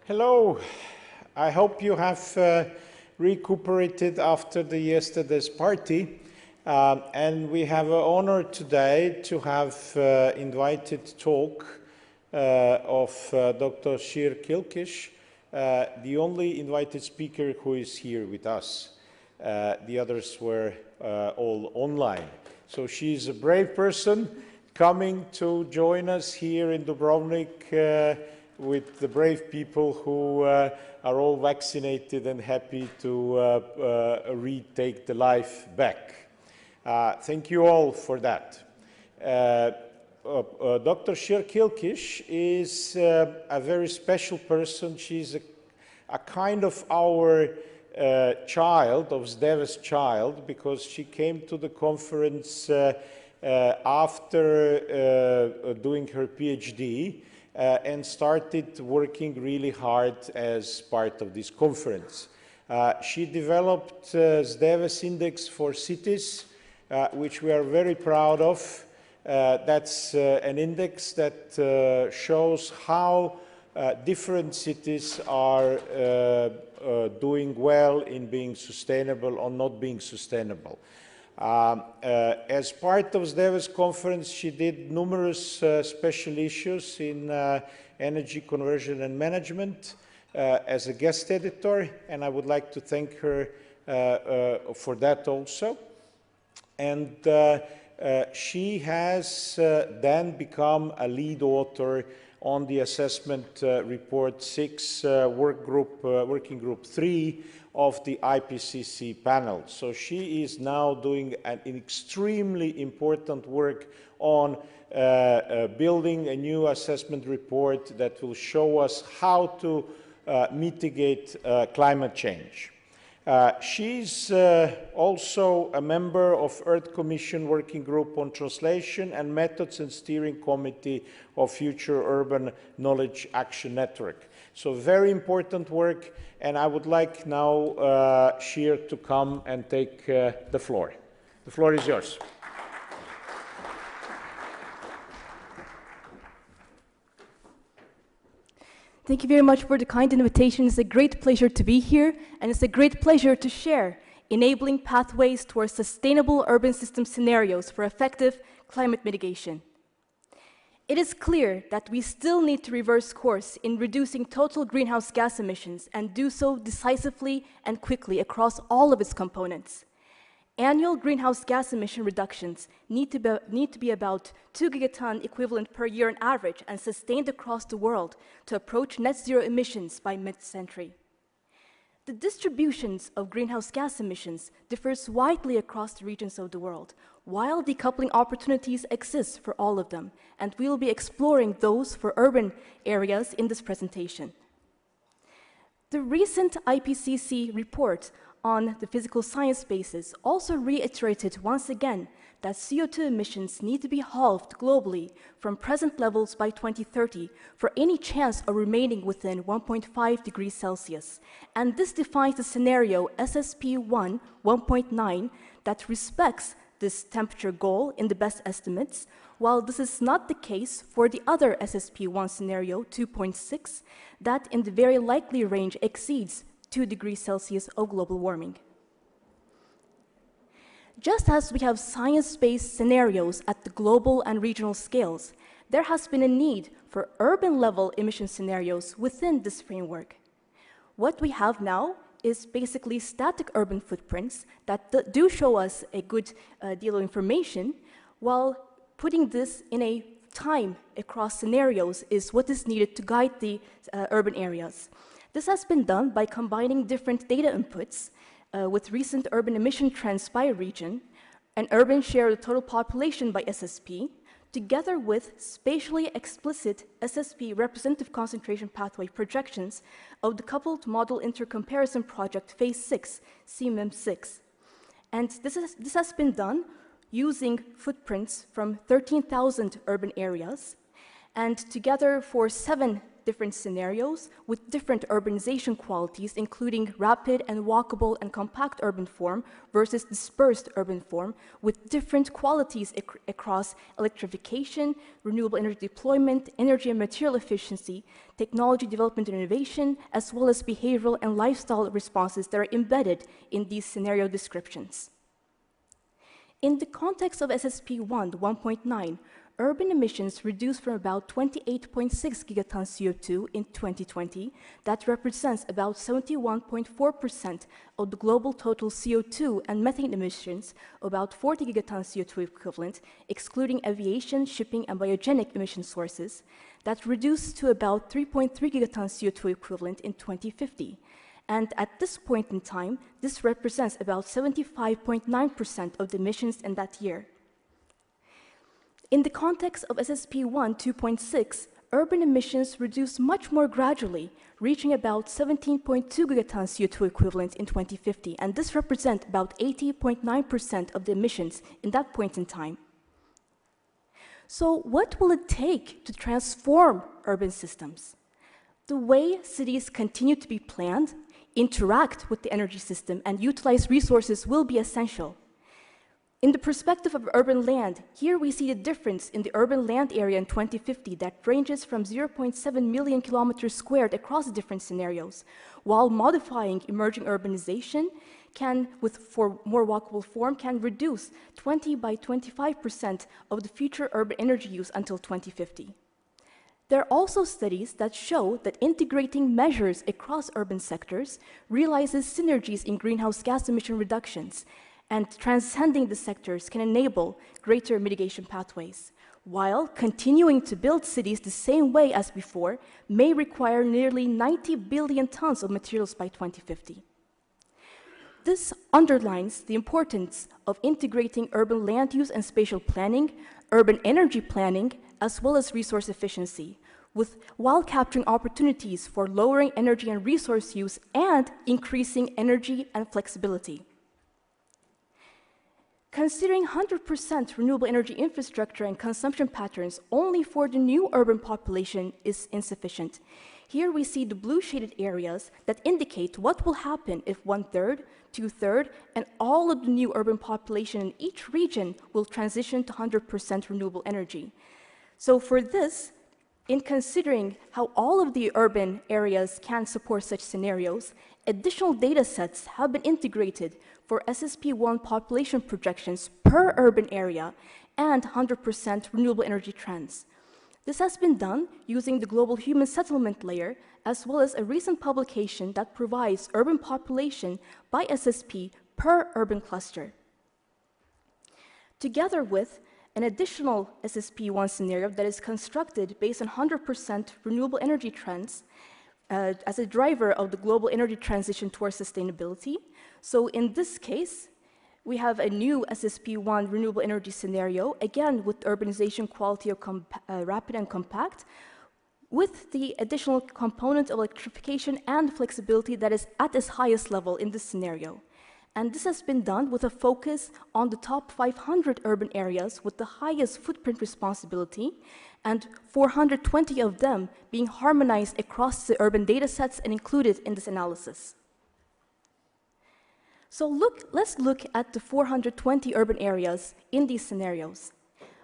Hello. I hope you have recuperated after yesterday's party. And we have an honor today to have invited talk of Dr. Siir Kilkiş, the only invited speaker who is here with us. The others were all online. So she's a brave person coming to join us here in Dubrovnik with the brave people who are all vaccinated and happy to retake the life back. Thank you all for that. Dr. Siir Kilkiş is a very special person. She's a kind of our child, of SDEWES child, because she came to the conference after doing her PhD and started working really hard as part of this conference. She developed SDEWES index for cities, which we are very proud of. That's an index that shows how different cities are doing well in being sustainable or not being sustainable. As part of SDEWES conference, she did numerous special issues in energy conversion and management as a guest editor, and I would like to thank her for that also. And she has then become a lead author on the assessment report 6, working group 3 of the IPCC panel. So she is now doing an extremely important work on building a new assessment report that will show us how to mitigate climate change. She's also a member of Earth Commission Working Group on Translation and Methods and Steering Committee of Future Urban Knowledge Action Network. So very important work, and I would like now Siir to come and take the floor. The floor is yours. Thank you very much for the kind invitation. It's a great pleasure to be here, and it's a great pleasure to share enabling pathways towards sustainable urban system scenarios for effective climate mitigation. It is clear that we still need to reverse course in reducing total greenhouse gas emissions and do so decisively and quickly across all of its components. Annual greenhouse gas emission reductions need to be about 2 gigaton equivalent per year on average and sustained across the world to approach net zero emissions by mid-century. The distributions of greenhouse gas emissions differs widely across the regions of the world, while decoupling opportunities exist for all of them, and we will be exploring those for urban areas in this presentation. The recent IPCC report on the physical science basis also reiterated once again that CO2 emissions need to be halved globally from present levels by 2030 for any chance of remaining within 1.5 degrees Celsius. And this defines the scenario SSP-1.9 that respects this temperature goal in the best estimates, while this is not the case for the other SSP-1 scenario, 2.6, that in the very likely range exceeds 2 degrees Celsius of global warming. Just as we have science-based scenarios at the global and regional scales, there has been a need for urban-level emission scenarios within this framework. What we have now is basically static urban footprints that do show us a good deal of information, while putting this in a time across scenarios is what is needed to guide the urban areas. This has been done by combining different data inputs with recent urban emission trends by region, an urban share of the total population by SSP, together with spatially explicit SSP representative concentration pathway projections of the coupled model intercomparison project phase 6, CMIM6. And this has been done using footprints from 13,000 urban areas, and together for 7 different scenarios with different urbanization qualities, including rapid and walkable and compact urban form versus dispersed urban form, with different qualities across electrification, renewable energy deployment, energy and material efficiency, technology development and innovation, as well as behavioral and lifestyle responses that are embedded in these scenario descriptions. In the context of SSP-1, 1.9, urban emissions reduced from about 28.6 gigatons CO2 in 2020, that represents about 71.4% of the global total CO2 and methane emissions, about 40 gigatons CO2 equivalent, excluding aviation, shipping, and biogenic emission sources, that reduced to about 3.3 gigatons CO2 equivalent in 2050. And at this point in time, this represents about 75.9% of the emissions in that year. In the context of SSP-1 2.6, urban emissions reduced much more gradually, reaching about 17.2 gigatons CO2 equivalent in 2050, and this represents about 80.9% of the emissions in that point in time. So what will it take to transform urban systems? The way cities continue to be planned, interact with the energy system, and utilize resources will be essential. In the perspective of urban land, here we see the difference in the urban land area in 2050 that ranges from 0.7 million kilometers squared across different scenarios, while modifying emerging urbanization for more walkable form can reduce 20 by 25% of the future urban energy use until 2050. There are also studies that show that integrating measures across urban sectors realizes synergies in greenhouse gas emission reductions, and transcending the sectors can enable greater mitigation pathways, while continuing to build cities the same way as before may require nearly 90 billion tons of materials by 2050. This underlines the importance of integrating urban land use and spatial planning, urban energy planning, as well as resource efficiency, while capturing opportunities for lowering energy and resource use and increasing energy and flexibility. Considering 100% renewable energy infrastructure and consumption patterns only for the new urban population is insufficient. Here we see the blue shaded areas that indicate what will happen if 1/3, 2/3, and all of the new urban population in each region will transition to 100% renewable energy. So for this, in considering how all of the urban areas can support such scenarios, additional data sets have been integrated for SSP-1 population projections per urban area and 100% renewable energy trends. This has been done using the global human settlement layer, as well as a recent publication that provides urban population by SSP per urban cluster. Together with an additional SSP-1 scenario that is constructed based on 100% renewable energy trends as a driver of the global energy transition towards sustainability. So in this case, we have a new SSP-1 renewable energy scenario, again with urbanization quality of rapid and compact, with the additional component of electrification and flexibility that is at its highest level in this scenario. And this has been done with a focus on the top 500 urban areas with the highest footprint responsibility, and 420 of them being harmonized across the urban data sets and included in this analysis. So let's look at the 420 urban areas in these scenarios.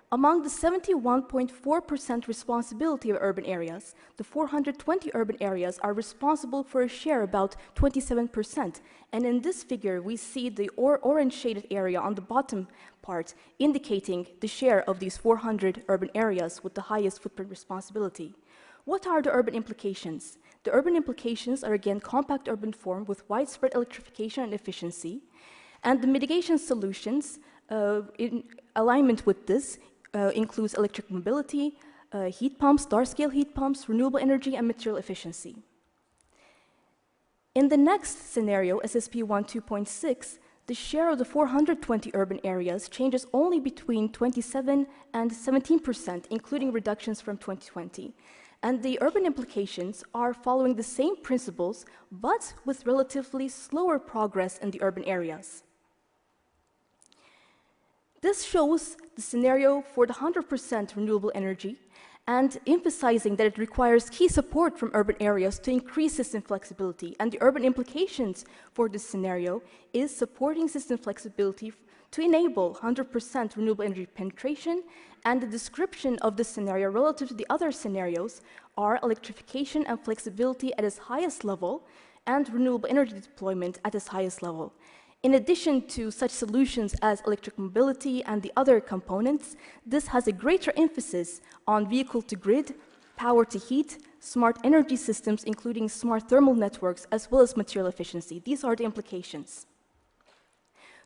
Among the 71.4% responsibility of urban areas, the 420 urban areas are responsible for a share about 27%. And in this figure, we see the orange shaded area on the bottom part, indicating the share of these 400 urban areas with the highest footprint responsibility. What are the urban implications? The urban implications are again compact urban form with widespread electrification and efficiency. And the mitigation solutions in alignment with this includes electric mobility, heat pumps, large-scale heat pumps, renewable energy, and material efficiency. In the next scenario, SSP-1 2.6, the share of the 420 urban areas changes only between 27 and 17%, including reductions from 2020. And the urban implications are following the same principles, but with relatively slower progress in the urban areas. This shows the scenario for the 100% renewable energy, and emphasizing that it requires key support from urban areas to increase system flexibility. And the urban implications for this scenario is supporting system flexibility to enable 100% renewable energy penetration, and the description of this scenario relative to the other scenarios are electrification and flexibility at its highest level and renewable energy deployment at its highest level. In addition to such solutions as electric mobility and the other components, this has a greater emphasis on vehicle-to-grid, power-to-heat, smart energy systems, including smart thermal networks, as well as material efficiency. These are the implications.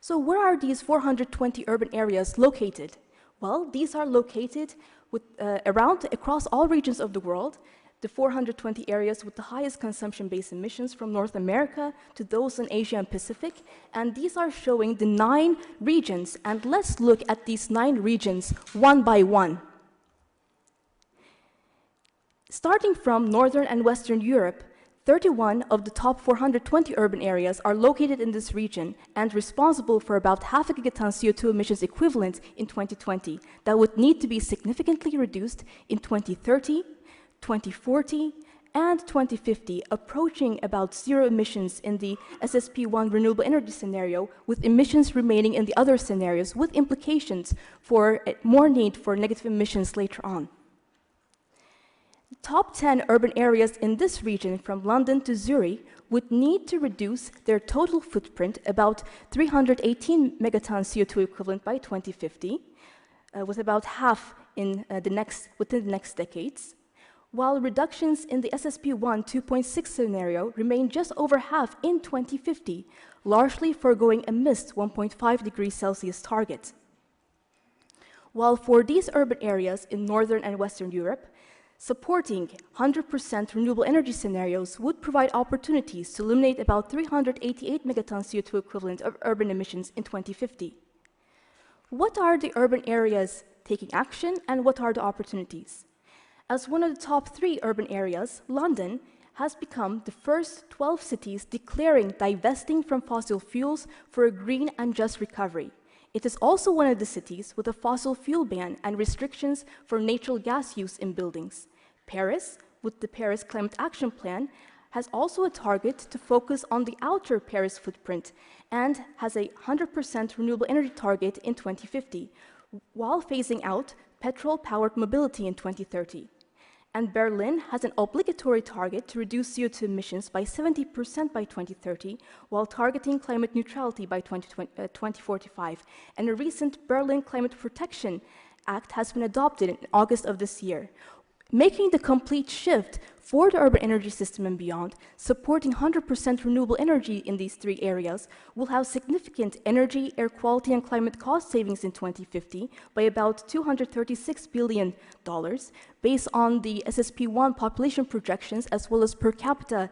So where are these 420 urban areas located? Well, these are located across all regions of the world, the 420 areas with the highest consumption-based emissions from North America to those in Asia and Pacific, and these are showing the 9 regions, and let's look at these 9 regions one by one. Starting from Northern and Western Europe, 31 of the top 420 urban areas are located in this region and responsible for about half a gigaton CO2 emissions equivalent in 2020 that would need to be significantly reduced in 2030, 2040, and 2050, approaching about zero emissions in the SSP-1 renewable energy scenario, with emissions remaining in the other scenarios, with implications for more need for negative emissions later on. Top 10 urban areas in this region, from London to Zurich, would need to reduce their total footprint about 318 megatons CO2 equivalent by 2050, with about half in within the next decades, while reductions in the SSP-1 2.6 scenario remain just over half in 2050, largely foregoing a missed 1.5 degrees Celsius target. While for these urban areas in Northern and Western Europe, supporting 100% renewable energy scenarios would provide opportunities to eliminate about 388 megatons CO2 equivalent of urban emissions in 2050. What are the urban areas taking action, and what are the opportunities? As one of the top 3 urban areas, London has become the first 12 cities declaring divesting from fossil fuels for a green and just recovery. It is also one of the cities with a fossil fuel ban and restrictions for natural gas use in buildings. Paris, with the Paris Climate Action Plan, has also a target to focus on the outer Paris footprint and has a 100% renewable energy target in 2050, while phasing out petrol-powered mobility in 2030. And Berlin has an obligatory target to reduce CO2 emissions by 70% by 2030, while targeting climate neutrality by 2045. And a recent Berlin Climate Protection Act has been adopted in August of this year, making the complete shift for the urban energy system and beyond. Supporting 100% renewable energy in these 3 areas will have significant energy, air quality, and climate cost savings in 2050 by about $236 billion, based on the SSP-1 population projections, as well as per capita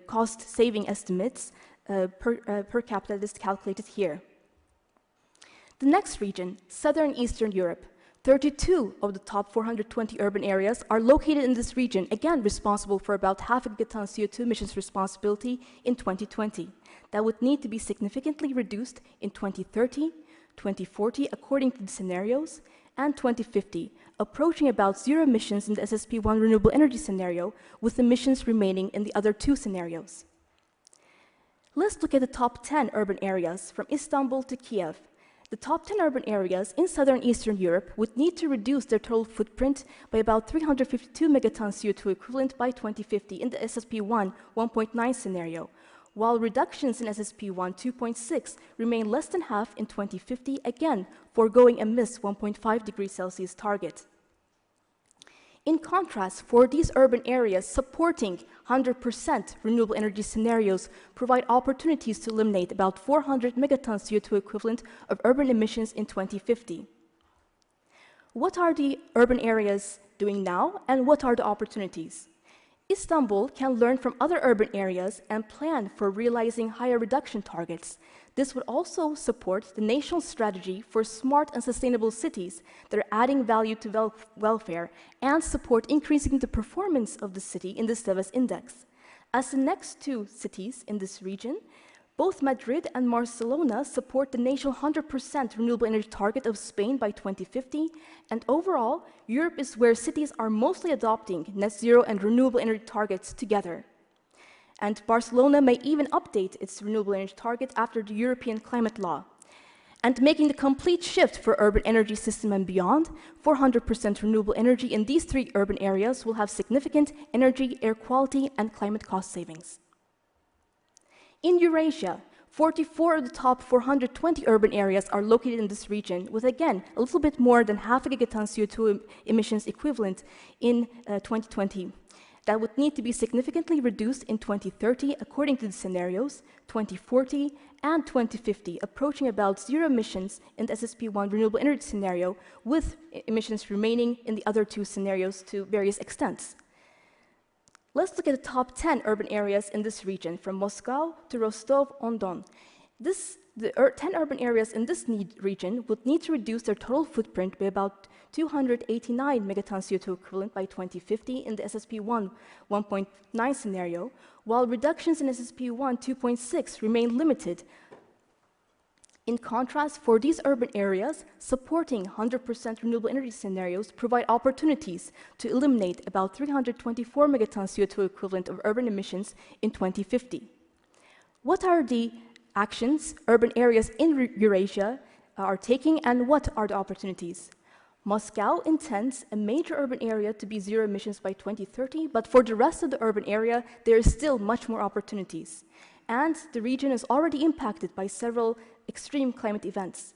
cost saving estimates per capita that is calculated here. The next region, Southern Eastern Europe. 32 of the top 420 urban areas are located in this region, again responsible for about half a gigaton CO2 emissions responsibility in 2020. That would need to be significantly reduced in 2030, 2040 according to the scenarios, and 2050, approaching about zero emissions in the SSP-1 renewable energy scenario, with emissions remaining in the other 2 scenarios. Let's look at the top 10 urban areas from Istanbul to Kiev. The top 10 urban areas in Southern Eastern Europe would need to reduce their total footprint by about 352 megatons CO2 equivalent by 2050 in the SSP-1 1.9 scenario, while reductions in SSP-1 2.6 remain less than half in 2050, again foregoing a missed 1.5 degrees Celsius target. In contrast, for these urban areas, supporting 100% renewable energy scenarios provide opportunities to eliminate about 400 megatons CO2 equivalent of urban emissions in 2050. What are the urban areas doing now, and what are the opportunities? Istanbul can learn from other urban areas and plan for realizing higher reduction targets. This would also support the national strategy for smart and sustainable cities that are adding value to welfare, and support increasing the performance of the city in the SDEWES index. As the next 2 cities in this region, Both Madrid and Barcelona support the national 100% renewable energy target of Spain by 2050, and overall, Europe is where cities are mostly adopting net zero and renewable energy targets together. And Barcelona may even update its renewable energy target after the European climate law. And making the complete shift for urban energy system and beyond, 400% renewable energy in these 3 urban areas will have significant energy, air quality, and climate cost savings. In Eurasia, 44 of the top 420 urban areas are located in this region, with again, a little bit more than half a gigaton CO2 emissions equivalent in 2020. That would need to be significantly reduced in 2030, according to the scenarios, 2040 and 2050, approaching about zero emissions in the SSP-1 renewable energy scenario, with emissions remaining in the other 2 scenarios to various extents. Let's look at the top 10 urban areas in this region, from Moscow to Rostov-on-Don. The 10 urban areas in this region would need to reduce their total footprint by about 289 megatons CO2 equivalent by 2050 in the SSP-1 1.9 scenario, while reductions in SSP-1 2.6 remain limited. In contrast, for these urban areas, supporting 100% renewable energy scenarios provide opportunities to eliminate about 324 megatons CO2 equivalent of urban emissions in 2050. What are the actions urban areas in Eurasia are taking, and what are the opportunities? Moscow intends a major urban area to be zero emissions by 2030, but for the rest of the urban area, there is still much more opportunities. And the region is already impacted by several extreme climate events.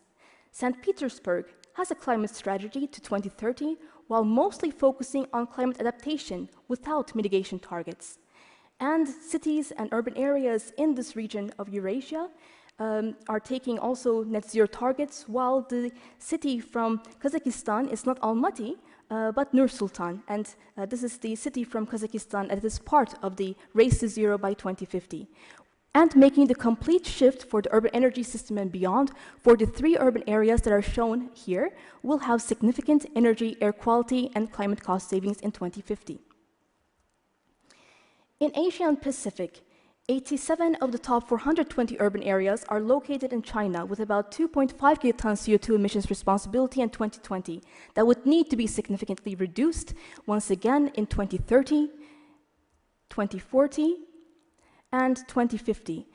St. Petersburg has a climate strategy to 2030, while mostly focusing on climate adaptation without mitigation targets. And cities and urban areas in this region of Eurasia are taking also net zero targets, while the city from Kazakhstan is not Almaty, but Nur-Sultan. And this is the city from Kazakhstan that is part of the race to zero by 2050. And making the complete shift for the urban energy system and beyond, for the 3 urban areas that are shown here, will have significant energy, air quality, and climate cost savings in 2050. In Asia and Pacific, 87 of the top 420 urban areas are located in China, with about 2.5 gigatons CO2 emissions responsibility in 2020 that would need to be significantly reduced once again in 2030, 2040, and 2050,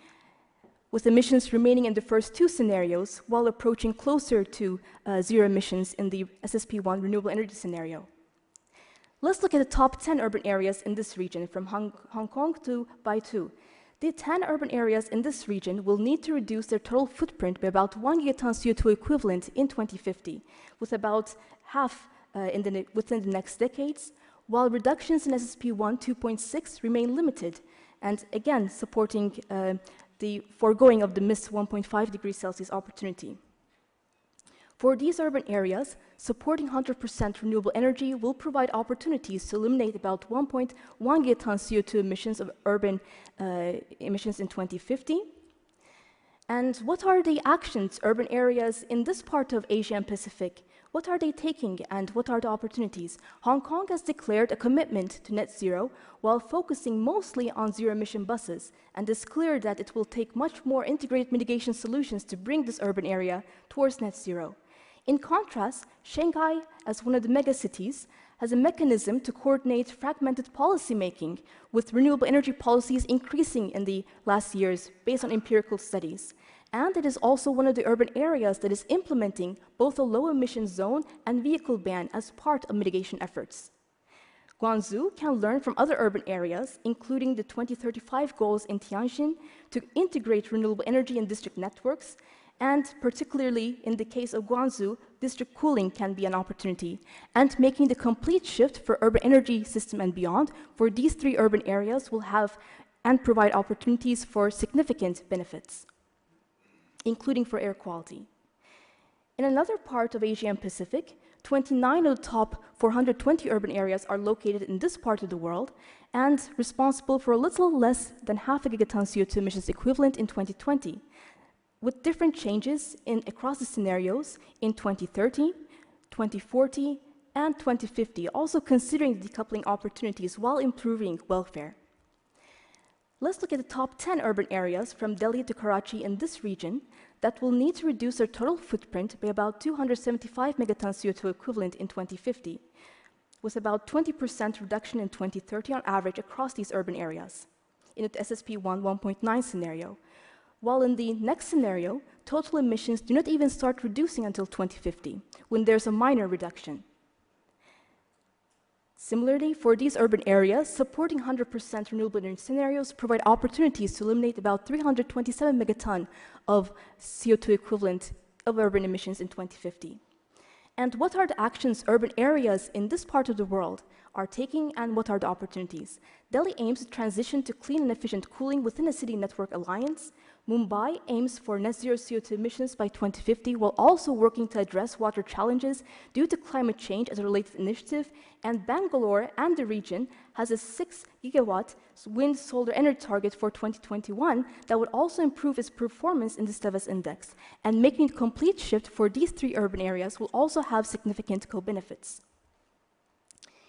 with emissions remaining in the first 2 scenarios while approaching closer to zero emissions in the SSP-1 renewable energy scenario. Let's look at the top 10 urban areas in this region, from Hong Kong to Baitu. The 10 urban areas in this region will need to reduce their total footprint by about 1 gigaton CO2 equivalent in 2050, with about half within the next decades, while reductions in SSP-1 2.6 remain limited, and again supporting the foregoing of the missed 1.5 degrees Celsius opportunity. For these urban areas, supporting 100% renewable energy will provide opportunities to eliminate about 1.1 gigaton CO2 emissions of urban emissions in 2050. And what are the actions urban areas in this part of Asia and Pacific? What are they taking, and what are the opportunities? Hong Kong has declared a commitment to net zero while focusing mostly on zero-emission buses, and it's clear that it will take much more integrated mitigation solutions to bring this urban area towards net zero. In contrast, Shanghai, as one of the megacities, has a mechanism to coordinate fragmented policymaking, with renewable energy policies increasing in the last years based on empirical studies. And it is also one of the urban areas that is implementing both a low-emission zone and vehicle ban as part of mitigation efforts. Guangzhou can learn from other urban areas, including the 2035 goals in Tianjin, to integrate renewable energy in district networks, and particularly in the case of Guangzhou, district cooling can be an opportunity, and making the complete shift for urban energy system and beyond for these 3 urban areas will have and provide opportunities for significant benefits, including for air quality. In another part of Asia and Pacific, 29 of the top 420 urban areas are located in this part of the world and responsible for a little less than half a gigaton CO2 emissions equivalent in 2020. With different changes across the scenarios in 2030, 2040, and 2050, also considering decoupling opportunities while improving welfare. let's look at the top 10 urban areas from Delhi to Karachi in this region that will need to reduce their total footprint by about 275 megatons CO2 equivalent in 2050, with about 20% reduction in 2030 on average across these urban areas in the SSP-1 1.9 scenario. While in the next scenario, total emissions do not even start reducing until 2050, when there's a minor reduction. Similarly, for these urban areas, supporting 100% renewable energy scenarios provide opportunities to eliminate about 327 megaton of CO2 equivalent of urban emissions in 2050. And what are the actions urban areas in this part of the world are taking, and what are the opportunities? Delhi aims to transition to clean and efficient cooling within a city network alliance. Mumbai aims for net zero CO2 emissions by 2050, while also working to address water challenges due to climate change as a related initiative. And Bangalore and the region has a 6 gigawatt wind solar energy target for 2021 that would also improve its performance in the SDEWES index. And making a complete shift for these 3 urban areas will also have significant co-benefits.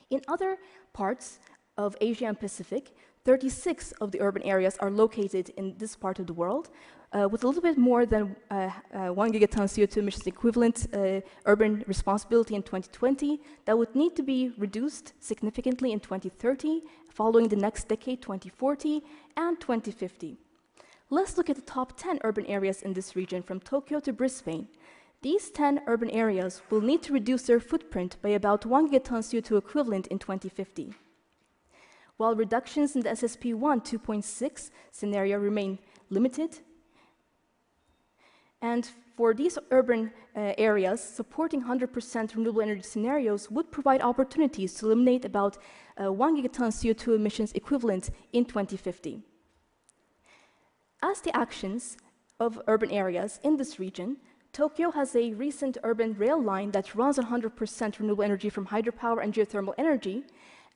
In other parts of Asia and Pacific, 36 of the urban areas are located in this part of the world, with a little bit more than 1 gigaton CO2 emissions equivalent urban responsibility in 2020 that would need to be reduced significantly in 2030, following the next decade, 2040, and 2050. Let's look at the top 10 urban areas in this region from Tokyo to Brisbane. These 10 urban areas will need to reduce their footprint by about 1 gigaton CO2 equivalent in 2050. While reductions in the SSP-1 2.6 scenario remain limited, and for these urban areas, supporting 100% renewable energy scenarios would provide opportunities to eliminate about 1 gigaton CO2 emissions equivalent in 2050. As the actions of urban areas in this region, Tokyo has a recent urban rail line that runs on 100% renewable energy from hydropower and geothermal energy,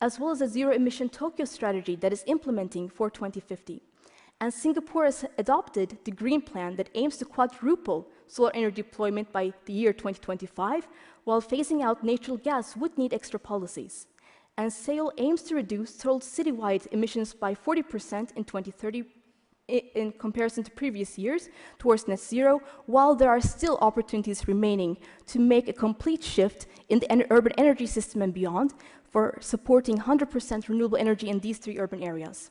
as well as a zero-emission Tokyo strategy that is implementing for 2050. And Singapore has adopted the Green Plan that aims to quadruple solar energy deployment by the year 2025, while phasing out natural gas would need extra policies. And Seoul aims to reduce total citywide emissions by 40% in 2030 in comparison to previous years towards net zero, while there are still opportunities remaining to make a complete shift in the urban energy system and beyond for supporting 100% renewable energy in these 3 urban areas.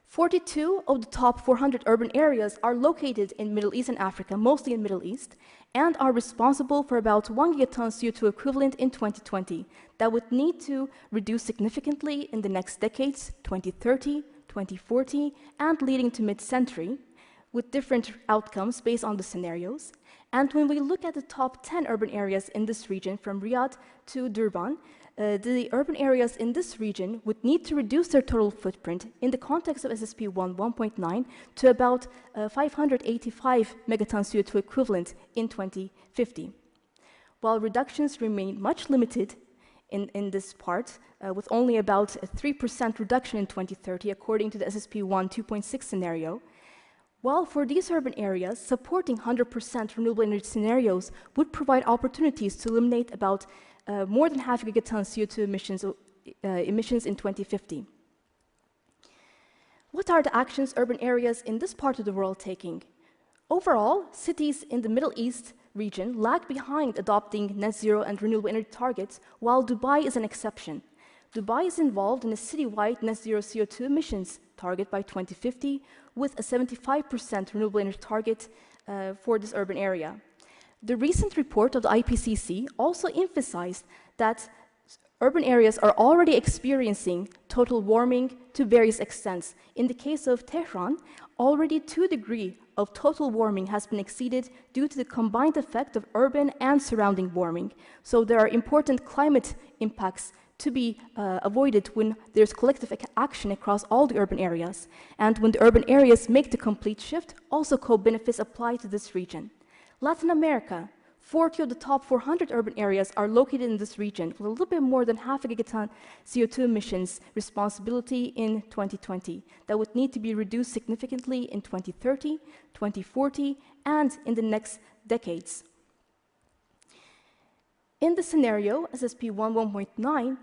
42 of the top 400 urban areas are located in Middle East and Africa, mostly in Middle East, and are responsible for about 1 gigaton CO2 equivalent in 2020 that would need to reduce significantly in the next decades, 2030, 2040, and leading to mid-century, with different outcomes based on the scenarios. And when we look at the top 10 urban areas in this region, from Riyadh to Durban, the urban areas in this region would need to reduce their total footprint in the context of SSP-1 1.9 to about 585 megatons CO2 equivalent in 2050. While reductions remain much limited in this part, with only about a 3% reduction in 2030, according to the SSP-1 2.6 scenario, while for these urban areas, supporting 100% renewable energy scenarios would provide opportunities to eliminate about more than half a gigaton CO2 emissions in 2050. What are the actions urban areas in this part of the world taking? Overall, cities in the Middle East region lag behind adopting net zero and renewable energy targets, while Dubai is an exception. Dubai is involved in a citywide net zero CO2 emissions target by 2050, with a 75% renewable energy target for this urban area. The recent report of the IPCC also emphasized that urban areas are already experiencing total warming to various extents. In the case of Tehran, already 2 degrees of total warming has been exceeded due to the combined effect of urban and surrounding warming. So there are important climate impacts to be avoided when there's collective action across all the urban areas. And when the urban areas make the complete shift, also co-benefits apply to this region. Latin America, 40 of the top 400 urban areas are located in this region, with a little bit more than half a gigaton CO2 emissions responsibility in 2020 that would need to be reduced significantly in 2030, 2040, and in the next decades. In the scenario, SSP-1 1.9,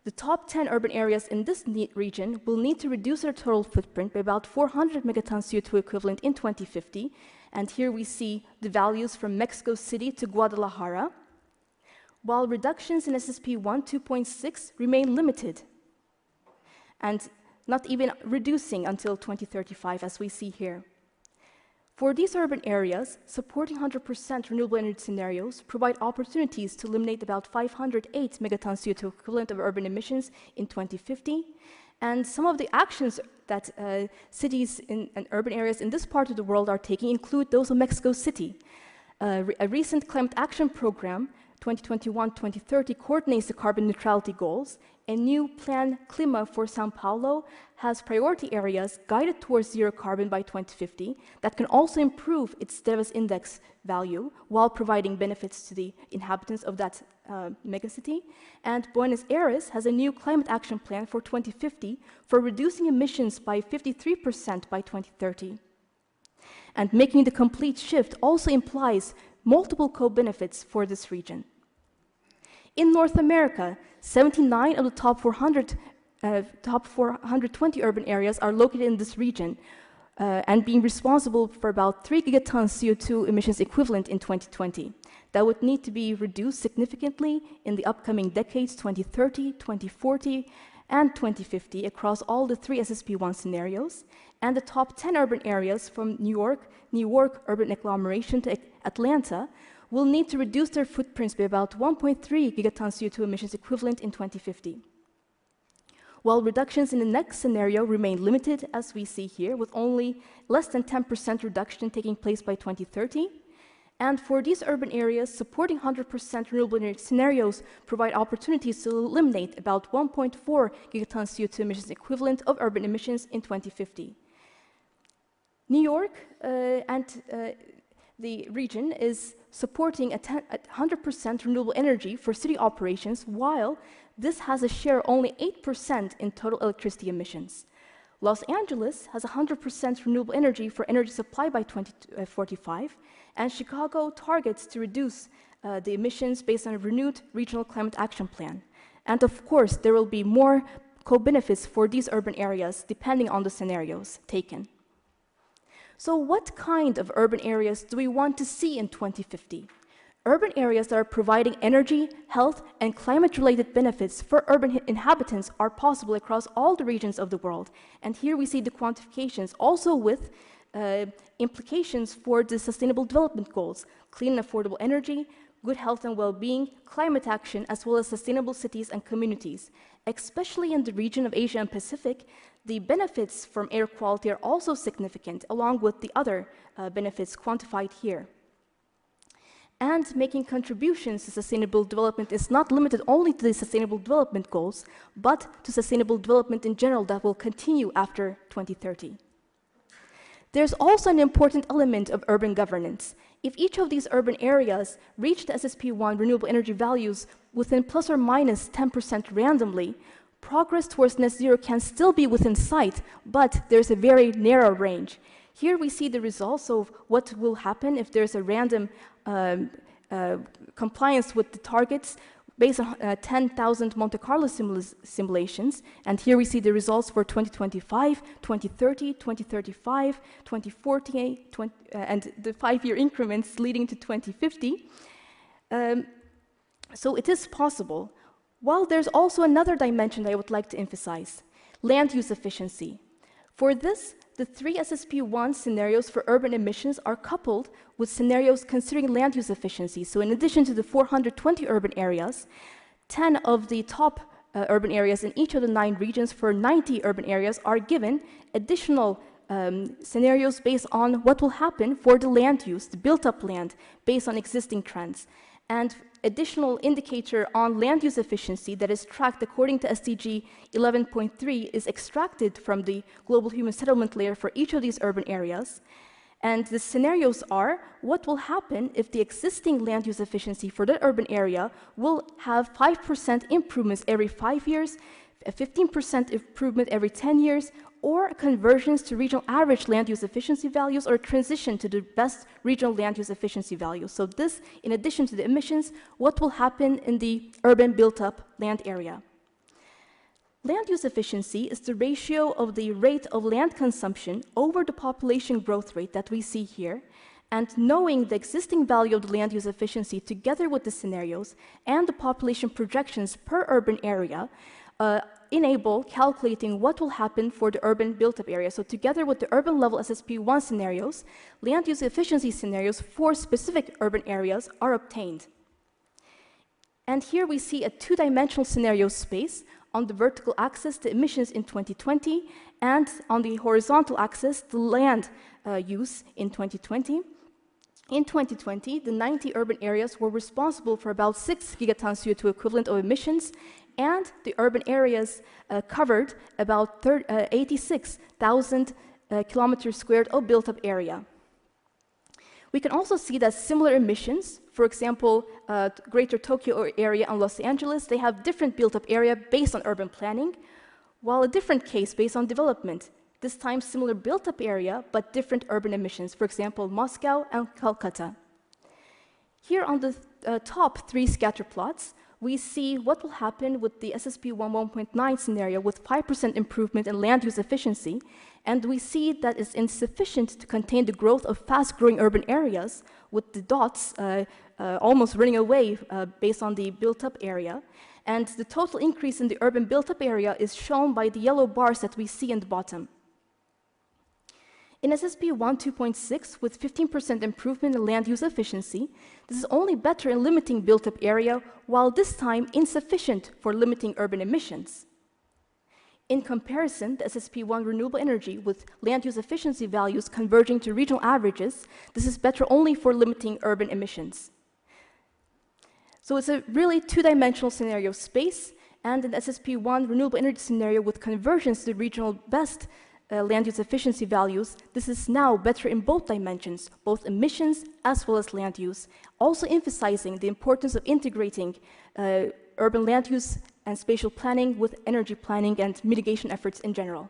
The top 10 urban areas in this region will need to reduce their total footprint by about 400 megatons CO2 equivalent in 2050. And here we see the values from Mexico City to Guadalajara, while reductions in SSP-1 2.6 remain limited and not even reducing until 2035, as we see here. For these urban areas, supporting 100% renewable energy scenarios provide opportunities to eliminate about 508 megatons CO2 equivalent of urban emissions in 2050. And some of the actions that cities and urban areas in this part of the world are taking include those of Mexico City. A recent climate action program, 2021-2030, coordinates the carbon neutrality goals. A new plan, Clima, for Sao Paulo has priority areas guided towards zero carbon by 2050 that can also improve its SDEWES index value while providing benefits to the inhabitants of that megacity. And Buenos Aires has a new climate action plan for 2050 for reducing emissions by 53% by 2030. And making the complete shift also implies multiple co-benefits for this region. In North America, 79 of the top 420 urban areas are located in this region and being responsible for about 3 gigatons CO2 emissions equivalent in 2020. That would need to be reduced significantly in the upcoming decades, 2030, 2040, and 2050, across all the 3 SSP-1 scenarios. And the top 10 urban areas from New York urban agglomeration to Atlanta will need to reduce their footprints by about 1.3 gigatons CO2 emissions equivalent in 2050. While reductions in the next scenario remain limited, as we see here, with only less than 10% reduction taking place by 2030. And for these urban areas, supporting 100% renewable energy scenarios provide opportunities to eliminate about 1.4 gigatons CO2 emissions equivalent of urban emissions in 2050. New York and the region is supporting 100% renewable energy for city operations, while this has a share only 8% in total electricity emissions. Los Angeles has 100% renewable energy for energy supply by 2045, and Chicago targets to reduce the emissions based on a renewed regional climate action plan. And of course, there will be more co-benefits for these urban areas depending on the scenarios taken. So what kind of urban areas do we want to see in 2050? Urban areas that are providing energy, health, and climate-related benefits for urban inhabitants are possible across all the regions of the world. And here we see the quantifications, also with implications for the Sustainable Development Goals, clean and affordable energy, good health and well-being, climate action, as well as sustainable cities and communities. Especially in the region of Asia and Pacific, the benefits from air quality are also significant, along with the other benefits quantified here. And making contributions to sustainable development is not limited only to the Sustainable Development Goals, but to sustainable development in general that will continue after 2030. There's also an important element of urban governance. If each of these urban areas reach the SSP-1 renewable energy values within plus or minus 10% randomly, progress towards net zero can still be within sight, but there's a very narrow range. Here we see the results of what will happen if there's a random compliance with the targets based on 10,000 Monte Carlo simulations. And here we see the results for 2025, 2030, 2035, 2048, and the 5-year increments leading to 2050. So it is possible. While there's also another dimension that I would like to emphasize, land use efficiency. For this, the 3 SSP-1 scenarios for urban emissions are coupled with scenarios considering land use efficiency. So in addition to the 420 urban areas, 10 of the top urban areas in each of the 9 regions for 90 urban areas are given additional scenarios based on what will happen for the land use, the built-up land, based on existing trends. And additional indicator on land use efficiency that is tracked according to SDG 11.3 is extracted from the global human settlement layer for each of these urban areas. And the scenarios are, what will happen if the existing land use efficiency for the urban area will have 5% improvements every 5 years, a 15% improvement every 10 years, or conversions to regional average land use efficiency values, or transition to the best regional land use efficiency values. So this, in addition to the emissions, what will happen in the urban built-up land area. Land use efficiency is the ratio of the rate of land consumption over the population growth rate that we see here, and knowing the existing value of the land use efficiency together with the scenarios and the population projections per urban area enable calculating what will happen for the urban built-up area. So together with the urban level SSP1 scenarios, land use efficiency scenarios for specific urban areas are obtained. And here we see a two-dimensional scenario space. On the vertical axis, the emissions in 2020, and on the horizontal axis, the land use in 2020. In 2020, the 90 urban areas were responsible for about 6 gigatons CO2 equivalent of emissions, and the urban areas covered about 86,000 kilometers squared of built-up area. We can also see that similar emissions, for example, Greater Tokyo area and Los Angeles, they have different built-up area based on urban planning, while a different case based on development. This time similar built-up area, but different urban emissions, for example, Moscow and Calcutta. Here on the top three scatter plots, we see what will happen with the SSP-1 1.9 scenario with 5% improvement in land use efficiency, and we see that it's insufficient to contain the growth of fast-growing urban areas, with the dots almost running away based on the built-up area. And the total increase in the urban built-up area is shown by the yellow bars that we see in the bottom. In SSP-1 2.6, with 15% improvement in land use efficiency, this is only better in limiting built-up area, while this time insufficient for limiting urban emissions. In comparison, the SSP-1 renewable energy with land use efficiency values converging to regional averages, this is better only for limiting urban emissions. So it's a really two-dimensional scenario space, and an SSP-1 renewable energy scenario with convergence to the regional best land use efficiency values, this is now better in both dimensions, both emissions as well as land use, also emphasizing the importance of integrating urban land use and spatial planning with energy planning and mitigation efforts in general.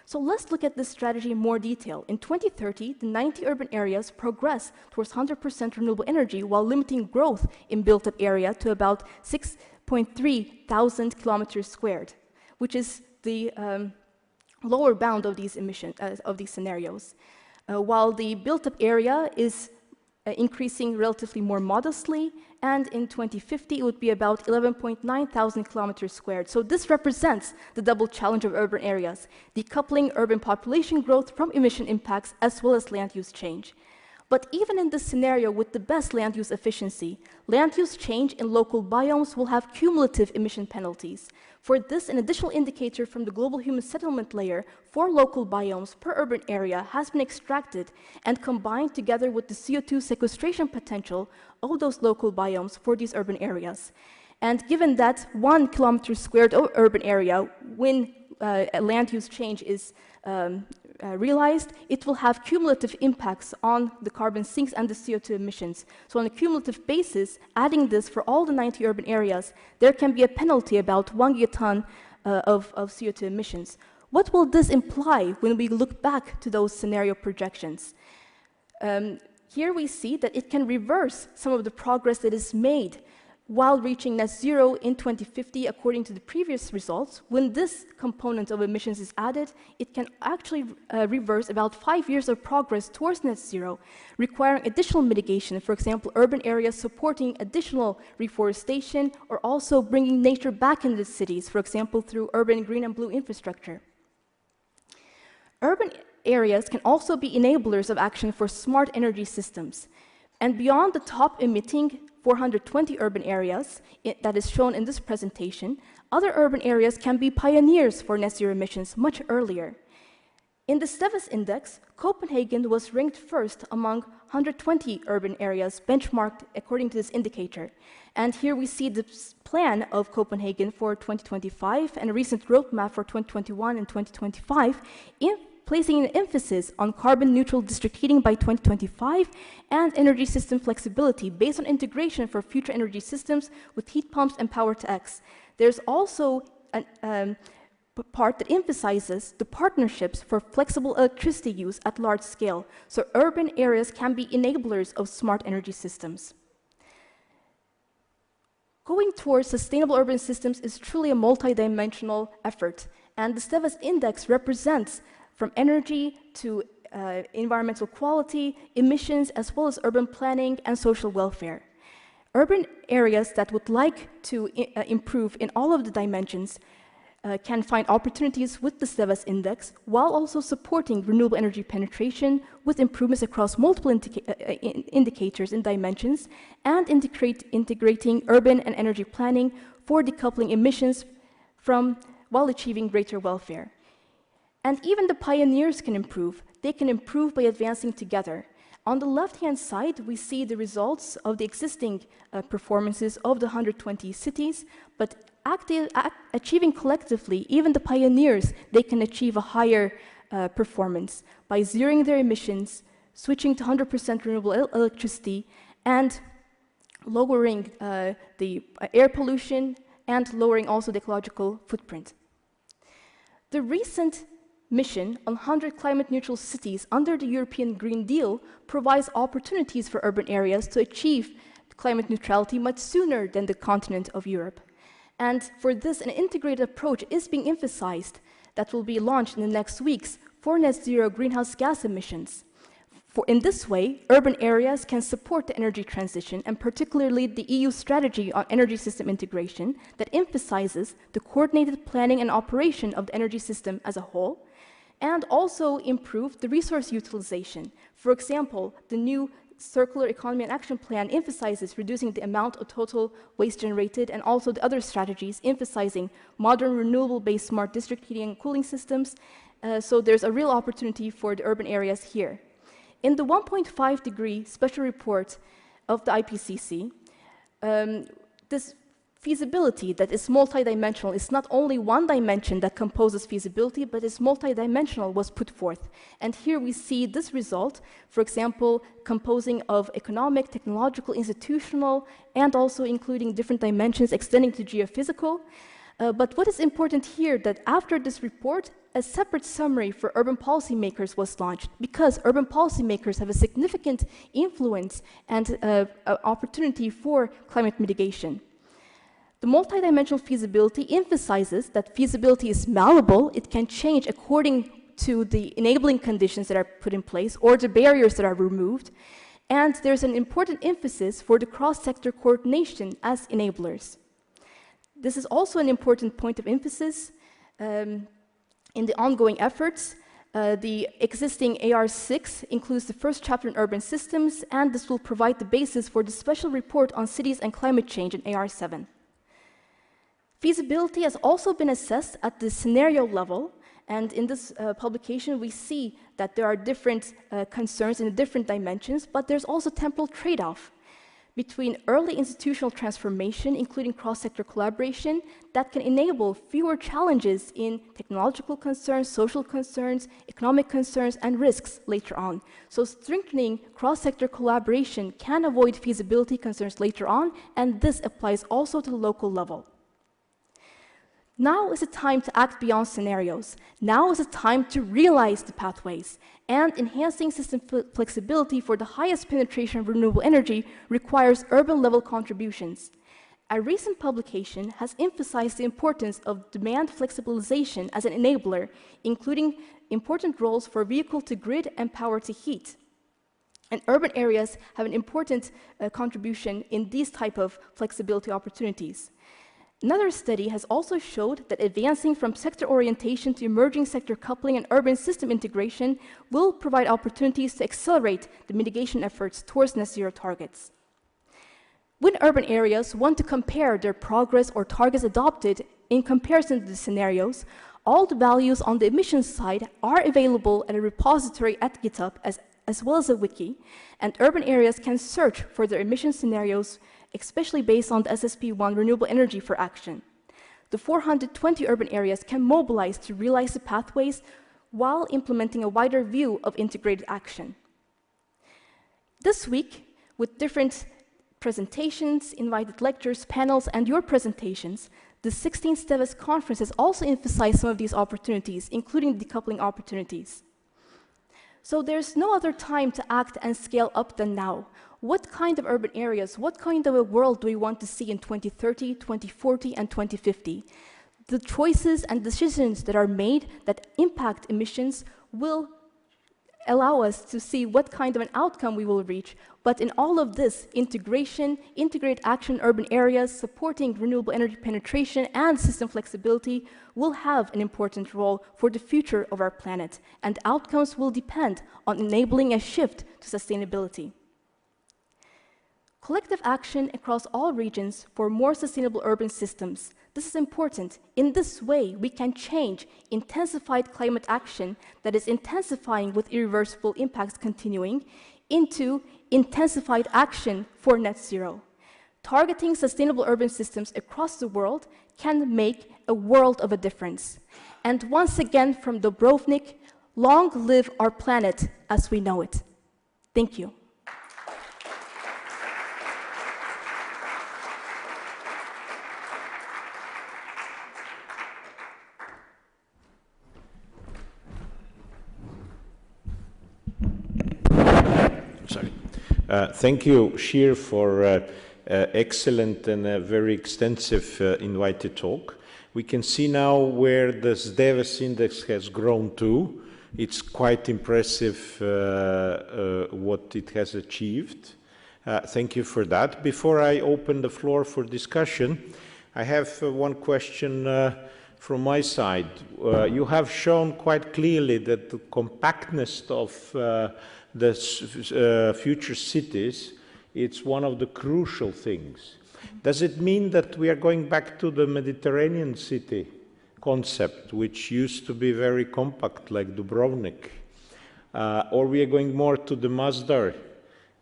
So let's look at this strategy in more detail. In 2030, the 90 urban areas progress towards 100% renewable energy while limiting growth in built-up area to about 6.3 thousand kilometers squared, which is the lower bound of these scenarios, while the built-up area is increasing relatively more modestly, and in 2050 it would be about 11.9 thousand kilometers squared. So this represents the double challenge of urban areas, decoupling urban population growth from emission impacts as well as land use change. But even in this scenario with the best land use efficiency, land use change in local biomes will have cumulative emission penalties. For this, an additional indicator from the global human settlement layer for local biomes per urban area has been extracted and combined together with the CO2 sequestration potential of those local biomes for these urban areas. And given that 1 kilometer squared of urban area, when a land use change is realized, it will have cumulative impacts on the carbon sinks and the CO2 emissions. So on a cumulative basis, adding this for all the 90 urban areas, there can be a penalty about 1 gigaton of CO2 emissions. What will this imply when we look back to those scenario projections? Here we see that it can reverse some of the progress that is made while reaching net zero in 2050, according to the previous results. When this component of emissions is added, it can actually reverse about 5 years of progress towards net zero, requiring additional mitigation, for example, urban areas supporting additional reforestation, or also bringing nature back into the cities, for example, through urban green and blue infrastructure. Urban areas can also be enablers of action for smart energy systems. And beyond the top emitting 420 urban areas that is shown in this presentation, other urban areas can be pioneers for net zero emissions much earlier. In the SDEWES index, Copenhagen was ranked first among 120 urban areas benchmarked according to this indicator. And here we see the plan of Copenhagen for 2025 and a recent roadmap for 2021 and 2025 placing an emphasis on carbon-neutral district heating by 2025 and energy system flexibility based on integration for future energy systems with heat pumps and power-to-X. There's also a part that emphasizes the partnerships for flexible electricity use at large scale, so urban areas can be enablers of smart energy systems. Going towards sustainable urban systems is truly a multidimensional effort, and the SDEWES index represents from energy to environmental quality, emissions, as well as urban planning and social welfare. Urban areas that would like to improve in all of the dimensions can find opportunities with the SDEWES index, while also supporting renewable energy penetration with improvements across multiple indicators and dimensions, and integrating urban and energy planning for decoupling emissions while achieving greater welfare. And even the pioneers can improve. They can improve by advancing together. On the left-hand side, we see the results of the existing performances of the 120 cities, but achieving collectively, even the pioneers, they can achieve a higher performance by zeroing their emissions, switching to 100% renewable electricity, and lowering the air pollution, and lowering also the ecological footprint. The recent mission on 100 climate-neutral cities under the European Green Deal provides opportunities for urban areas to achieve climate neutrality much sooner than the continent of Europe. And for this, an integrated approach is being emphasized that will be launched in the next weeks for net zero greenhouse gas emissions. In this way, urban areas can support the energy transition, and particularly the EU strategy on energy system integration that emphasizes the coordinated planning and operation of the energy system as a whole, and also improve the resource utilization. For example, the new Circular Economy and Action Plan emphasizes reducing the amount of total waste generated, and also the other strategies emphasizing modern renewable-based smart district heating and cooling systems. So there's a real opportunity for the urban areas here. In the 1.5-degree special report of the IPCC, this feasibility that is multidimensional, is not only one dimension that composes feasibility, but is multidimensional, was put forth. And here we see this result, for example, composing of economic, technological, institutional, and also including different dimensions extending to geophysical. But what is important here, that after this report, a separate summary for urban policymakers was launched, because urban policymakers have a significant influence and opportunity for climate mitigation. The multidimensional feasibility emphasizes that feasibility is malleable. It can change according to the enabling conditions that are put in place or the barriers that are removed. And there's an important emphasis for the cross-sector coordination as enablers. This is also an important point of emphasis in the ongoing efforts. The existing AR6 includes the first chapter in urban systems, and this will provide the basis for the special report on cities and climate change in AR7. Feasibility has also been assessed at the scenario level, and in this publication we see that there are different concerns in different dimensions, but there's also temporal trade-off between early institutional transformation, including cross-sector collaboration, that can enable fewer challenges in technological concerns, social concerns, economic concerns, and risks later on. So strengthening cross-sector collaboration can avoid feasibility concerns later on, and this applies also to the local level. Now is the time to act beyond scenarios. Now is the time to realize the pathways. And enhancing system flexibility for the highest penetration of renewable energy requires urban-level contributions. A recent publication has emphasized the importance of demand flexibilization as an enabler, including important roles for vehicle-to-grid and power-to-heat. And urban areas have an important contribution in these type of flexibility opportunities. Another study has also showed that advancing from sector orientation to emerging sector coupling and urban system integration will provide opportunities to accelerate the mitigation efforts towards net zero targets. When urban areas want to compare their progress or targets adopted in comparison to the scenarios, all the values on the emissions side are available at a repository at GitHub as well as a wiki, and urban areas can search for their emission scenarios, especially based on the SSP-1 Renewable Energy for Action. The 420 urban areas can mobilize to realize the pathways while implementing a wider view of integrated action. This week, with different presentations, invited lectures, panels, and your presentations, the 16th SDEWES conference has also emphasized some of these opportunities, including decoupling opportunities. So there's no other time to act and scale up than now. What kind of urban areas, what kind of a world do we want to see in 2030, 2040, and 2050? The choices and decisions that are made that impact emissions will allow us to see what kind of an outcome we will reach. But in all of this, integrated action in urban areas, supporting renewable energy penetration and system flexibility will have an important role for the future of our planet, and outcomes will depend on enabling a shift to sustainability. Collective action across all regions for more sustainable urban systems. This is important. In this way, we can change intensified climate action that is intensifying with irreversible impacts continuing into intensified action for net zero. Targeting sustainable urban systems across the world can make a world of a difference. And once again, from Dubrovnik, long live our planet as we know it. Thank you. Thank you, Siir, for excellent and very extensive invited talk. We can see now where the SDEWES index has grown to. It's quite impressive what it has achieved. Thank you for that. Before I open the floor for discussion, I have one question from my side. You have shown quite clearly that the compactness of the future cities, it's one of the crucial things. Does it mean that we are going back to the Mediterranean city concept, which used to be very compact, like Dubrovnik? Or we are going more to the Masdar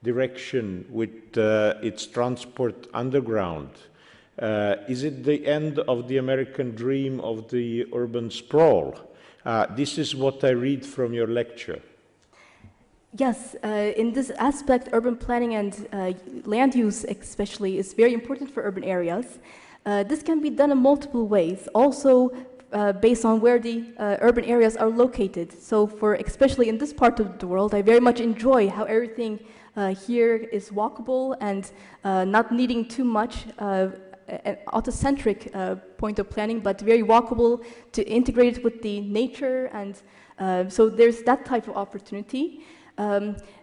direction with its transport underground? Is it the end of the American dream of the urban sprawl? This is what I read from your lecture. Yes, in this aspect, urban planning and land use especially is very important for urban areas. This can be done in multiple ways, also based on where the urban areas are located. So especially in this part of the world, I very much enjoy how everything here is walkable and not needing too much an autocentric point of planning, but very walkable to integrate it with the nature, and so there's that type of opportunity.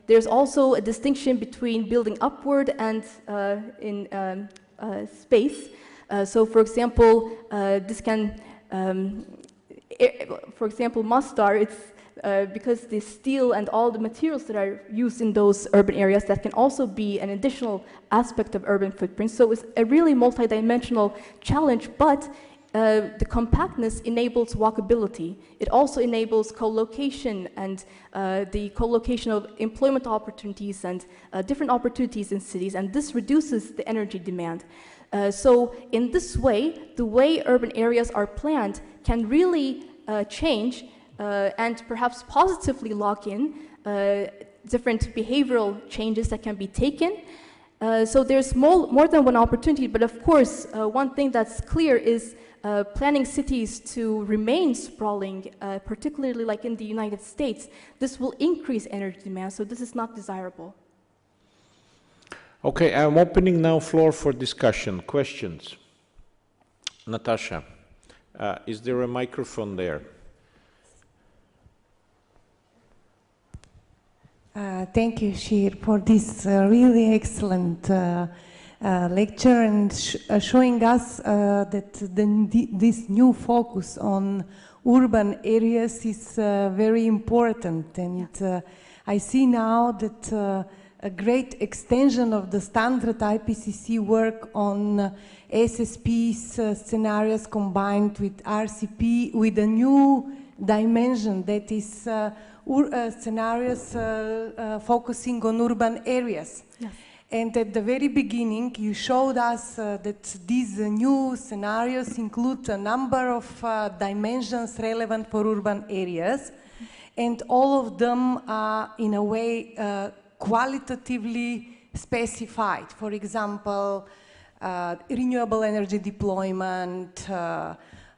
There's also a distinction between building upward and in space. So, for example, this can, for example, Masdar, it's because the steel and all the materials that are used in those urban areas, that can also be an additional aspect of urban footprint. So it's a really multidimensional challenge, but the compactness enables walkability. It also enables co-location and the co-location of employment opportunities and different opportunities in cities, and this reduces the energy demand. So in this way, the way urban areas are planned can really change and perhaps positively lock in different behavioral changes that can be taken. So there's more than one opportunity, but of course, one thing that's clear is planning cities to remain sprawling, particularly like in the United States. This will increase energy demand, so this is not desirable. Okay, I'm opening now floor for discussion. Questions? Natasha, is there a microphone there? Thank you, Siir, for this really excellent lecture and showing us that this new focus on urban areas is very important. And I see now that a great extension of the standard IPCC work on SSP's scenarios combined with RCP with a new dimension that is scenarios focusing on urban areas. Yes. And at the very beginning, you showed us that these new scenarios include a number of dimensions relevant for urban areas, and all of them are, in a way, qualitatively specified. For example, renewable energy deployment,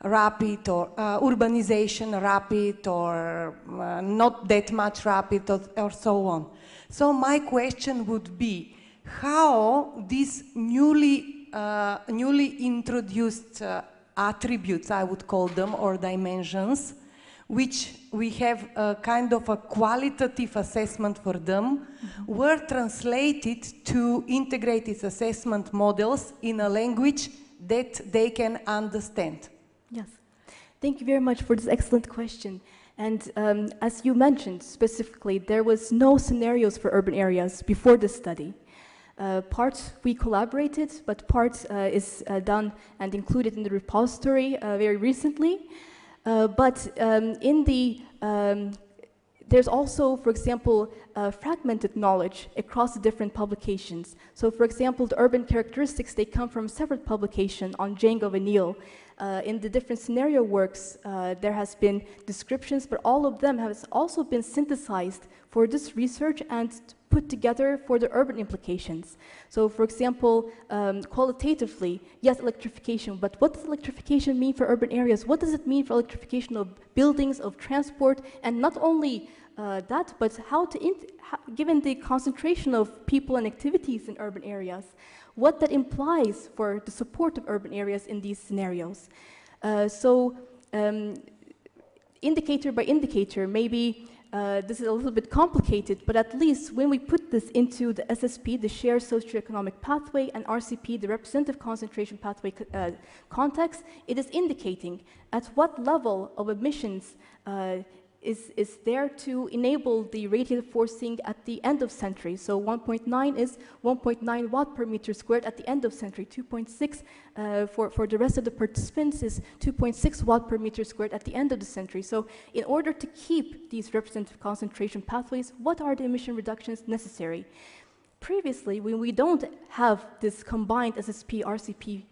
rapid or urbanization rapid or not that much rapid or so on. So my question would be, how these newly introduced attributes, I would call them, or dimensions, which we have a kind of a qualitative assessment for them, were translated to integrated assessment models in a language that they can understand. Yes. Thank you very much for this excellent question. And as you mentioned specifically, there was no scenarios for urban areas before this study. Part we collaborated, but part is done and included in the repository very recently. But there's also, for example, fragmented knowledge across the different publications. So, for example, the urban characteristics, they come from separate publication on Django and Neil. In the different scenario works, there has been descriptions, but all of them have also been synthesized for this research and put together for the urban implications. So, for example, qualitatively, yes, electrification, but what does electrification mean for urban areas? What does it mean for electrification of buildings, of transport, and not only that, but given the concentration of people and activities in urban areas, what that implies for the support of urban areas in these scenarios. Indicator by indicator, maybe this is a little bit complicated, but at least when we put this into the SSP, the Shared Socioeconomic Pathway, and RCP, the Representative Concentration Pathway context, it is indicating at what level of emissions is there to enable the radiative forcing at the end of century. So 1.9 is 1.9 watt per meter squared at the end of century. 2.6 for the rest of the participants is 2.6 watt per meter squared at the end of the century. So in order to keep these representative concentration pathways, what are the emission reductions necessary? Previously, when we don't have this combined SSP-RCP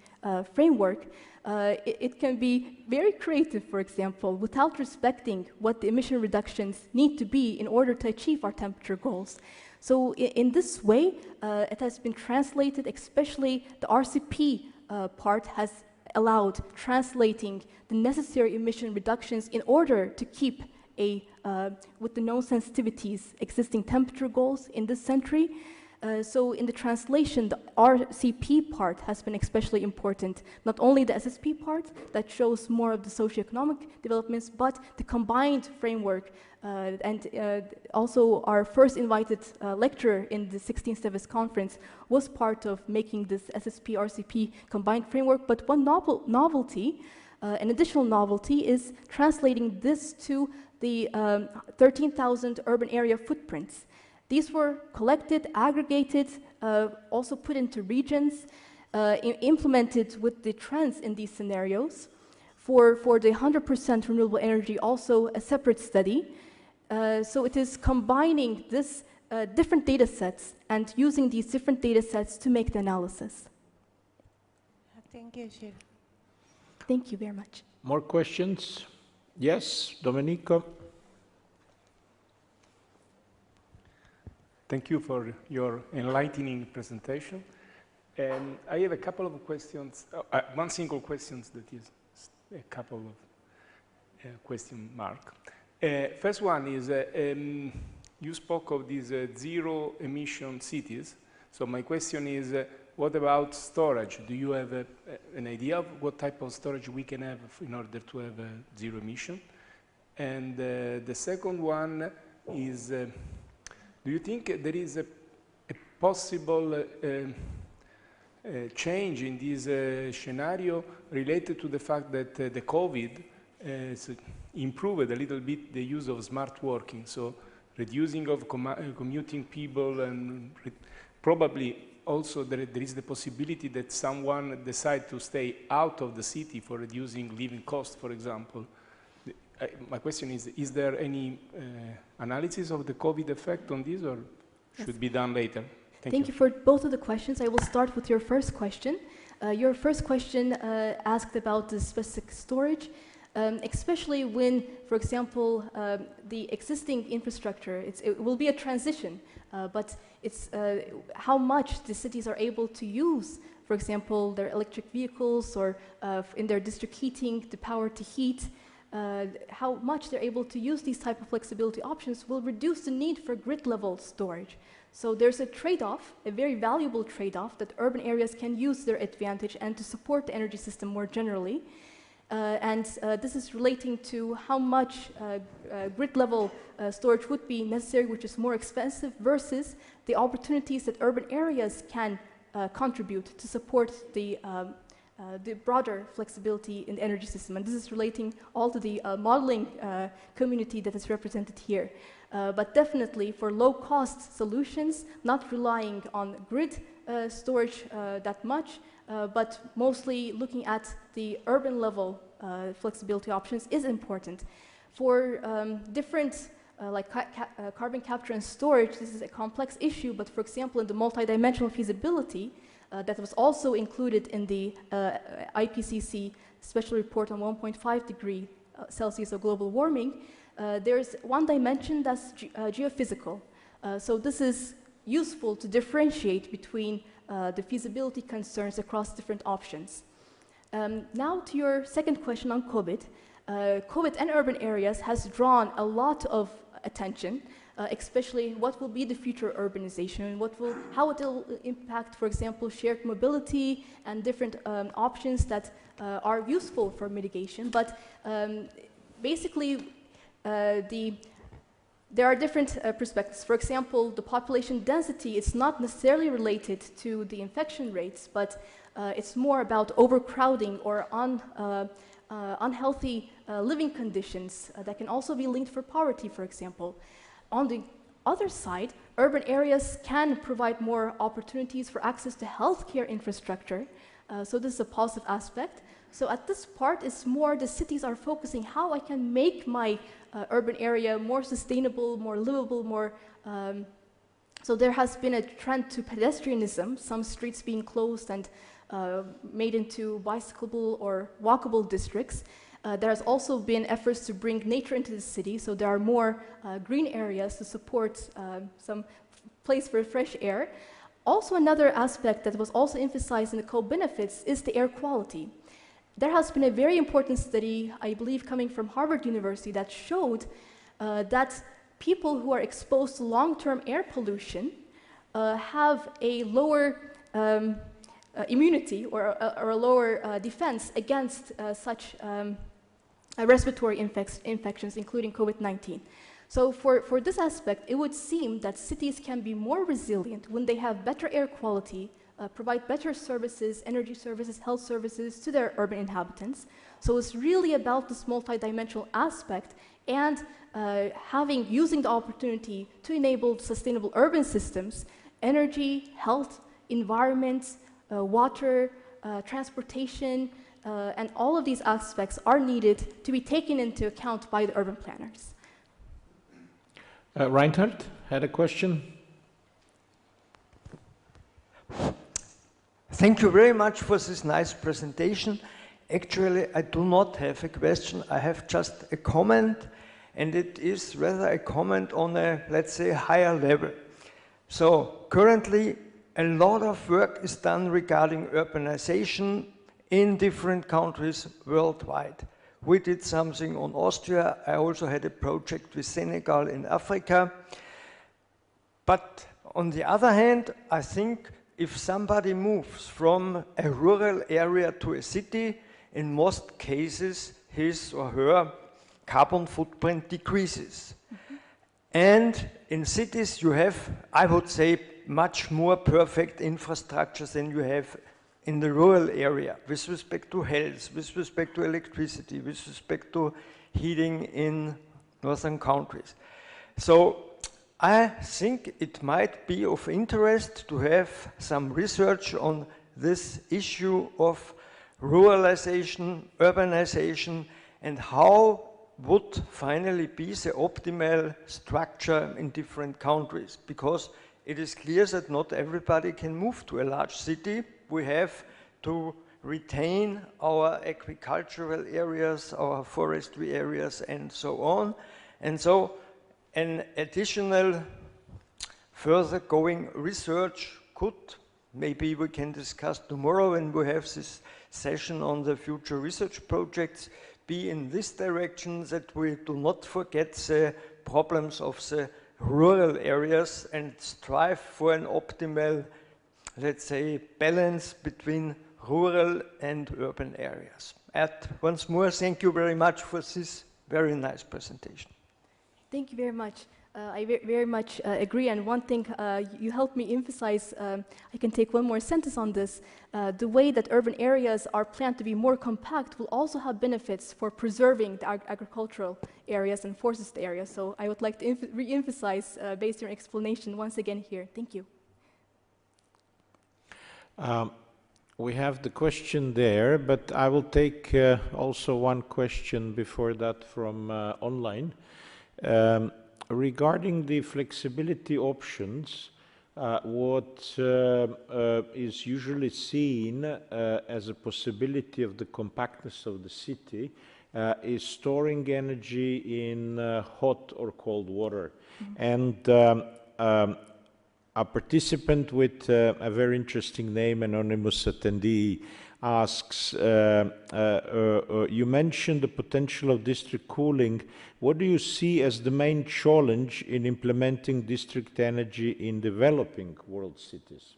framework, it can be very creative, for example, without respecting what the emission reductions need to be in order to achieve our temperature goals. So in this way, it has been translated, especially the RCP part has allowed translating the necessary emission reductions in order to keep with the known sensitivities, existing temperature goals in this century. So in the translation, the RCP part has been especially important, not only the SSP part that shows more of the socioeconomic developments, but the combined framework. Also our first invited lecturer in the 16th SDEWES conference was part of making this SSP-RCP combined framework. But one novelty, an additional novelty, is translating this to the 13,000 urban area footprints. These were collected, aggregated, also put into regions, implemented with the trends in these scenarios. For the 100% renewable energy, also a separate study. So it is combining this different data sets and using these different data sets to make the analysis. Thank you, Siir. Thank you very much. More questions? Yes, Domenico. Thank you for your enlightening presentation. And I have a couple of questions, one single question that is a couple of question mark. First one is, you spoke of these zero emission cities. So my question is, what about storage? Do you have an idea of what type of storage we can have in order to have zero emission? And the second one is, do you think there is a possible change in this scenario related to the fact that the COVID has improved a little bit the use of smart working, so reducing of commuting people, and probably also there is the possibility that someone decide to stay out of the city for reducing living costs, for example. My question is there any analysis of the COVID effect on this, or should be done later? Thank you for both of the questions. I will start with your first question. Your first question asked about the specific storage, especially when, for example, the existing infrastructure, it will be a transition, but it's how much the cities are able to use, for example, their electric vehicles or in their district heating, the power to heat. how much they're able to use these type of flexibility options will reduce the need for grid-level storage. So there's a trade-off, a very valuable trade-off, that urban areas can use their advantage and to support the energy system more generally. This is relating to how much grid-level storage would be necessary, which is more expensive, versus the opportunities that urban areas can contribute to support the broader flexibility in the energy system. And this is relating all to the modeling community that is represented here. But definitely for low-cost solutions, not relying on grid storage that much, but mostly looking at the urban level flexibility options is important. For different like carbon capture and storage, this is a complex issue, but for example, in the multidimensional feasibility that was also included in the IPCC special report on 1.5 degree Celsius of global warming, there's one dimension that's geophysical. So this is useful to differentiate between the feasibility concerns across different options. Now to your second question on COVID. COVID and urban areas has drawn a lot of attention, especially what will be the future urbanization, how it will impact, for example, shared mobility and different options that are useful for mitigation. But basically, there are different perspectives. For example, the population density is not necessarily related to the infection rates, but it's more about overcrowding or unhealthy living conditions that can also be linked for poverty, for example. On the other side, urban areas can provide more opportunities for access to healthcare infrastructure. So this is a positive aspect. So at this part, it's more the cities are focusing how I can make my urban area more sustainable, more livable, more... so there has been a trend to pedestrianism, some streets being closed and made into bicyclable or walkable districts. There has also been efforts to bring nature into the city, so there are more green areas to support some place for fresh air. Also, another aspect that was also emphasized in the co-benefits is the air quality. There has been a very important study, I believe coming from Harvard University, that showed that people who are exposed to long-term air pollution have a lower immunity or a lower defense against such respiratory infections, including COVID-19. So for this aspect, it would seem that cities can be more resilient when they have better air quality, provide better services, energy services, health services to their urban inhabitants. So it's really about this multidimensional aspect and using the opportunity to enable sustainable urban systems, energy, health, environment, water, transportation, and all of these aspects are needed to be taken into account by the urban planners. Reinhard had a question. Thank you very much for this nice presentation. Actually, I do not have a question. I have just a comment, and it is rather a comment on a, let's say, higher level. So currently, a lot of work is done regarding urbanization in different countries worldwide. We did something on Austria. I also had a project with Senegal in Africa. But on the other hand, I think if somebody moves from a rural area to a city, in most cases, his or her carbon footprint decreases. Mm-hmm. And in cities, you have, I would say, much more perfect infrastructure than you have in the rural area, with respect to health, with respect to electricity, with respect to heating in northern countries. So I think it might be of interest to have some research on this issue of ruralization, urbanization, and how would finally be the optimal structure in different countries. Because it is clear that not everybody can move to a large city. We have to retain our agricultural areas, our forestry areas, and so on. And so an additional further going research could, maybe we can discuss tomorrow when we have this session on the future research projects, be in this direction, that we do not forget the problems of the rural areas and strive for an optimal, let's say, balance between rural and urban areas. And once more, thank you very much for this very nice presentation. Thank you very much. I very much agree, and one thing you helped me emphasize, I can take one more sentence on this, the way that urban areas are planned to be more compact will also have benefits for preserving the agricultural areas and forest areas, so I would like to re-emphasize based on your explanation once again here. Thank you. We have the question there, but I will take also one question before that from online. Regarding the flexibility options, what is usually seen as a possibility of the compactness of the city is storing energy in hot or cold water. And a participant with a very interesting name, anonymous attendee, asks, you mentioned the potential of district cooling. What do you see as the main challenge in implementing district energy in developing world cities?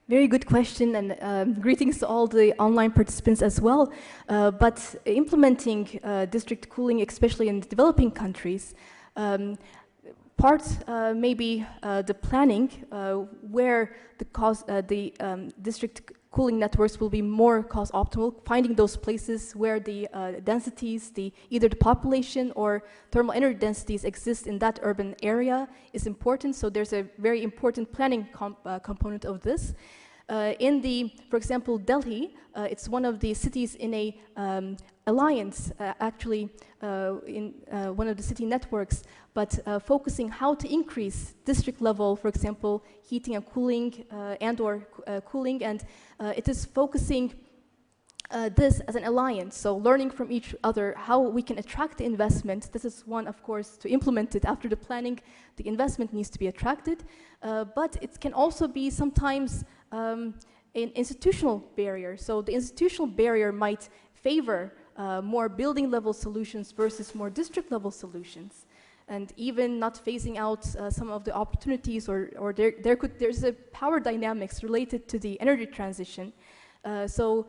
Very good question, and greetings to all the online participants as well. But implementing district cooling, especially in developing countries, part maybe the planning where the district cooling networks will be more cost optimal, finding those places where the densities, either the population or thermal energy densities exist in that urban area is important. So there's a very important planning component of this. For example, Delhi, it's one of the cities in a alliance, actually in one of the city networks, but focusing how to increase district level, for example, heating and cooling cooling, and it is focusing this as an alliance, so learning from each other how we can attract the investment. This is one, of course, to implement it after the planning, the investment needs to be attracted, but it can also be sometimes an institutional barrier. So the institutional barrier might favor more building level solutions versus more district level solutions, and even not phasing out some of the opportunities, or there's a power dynamics related to the energy transition. So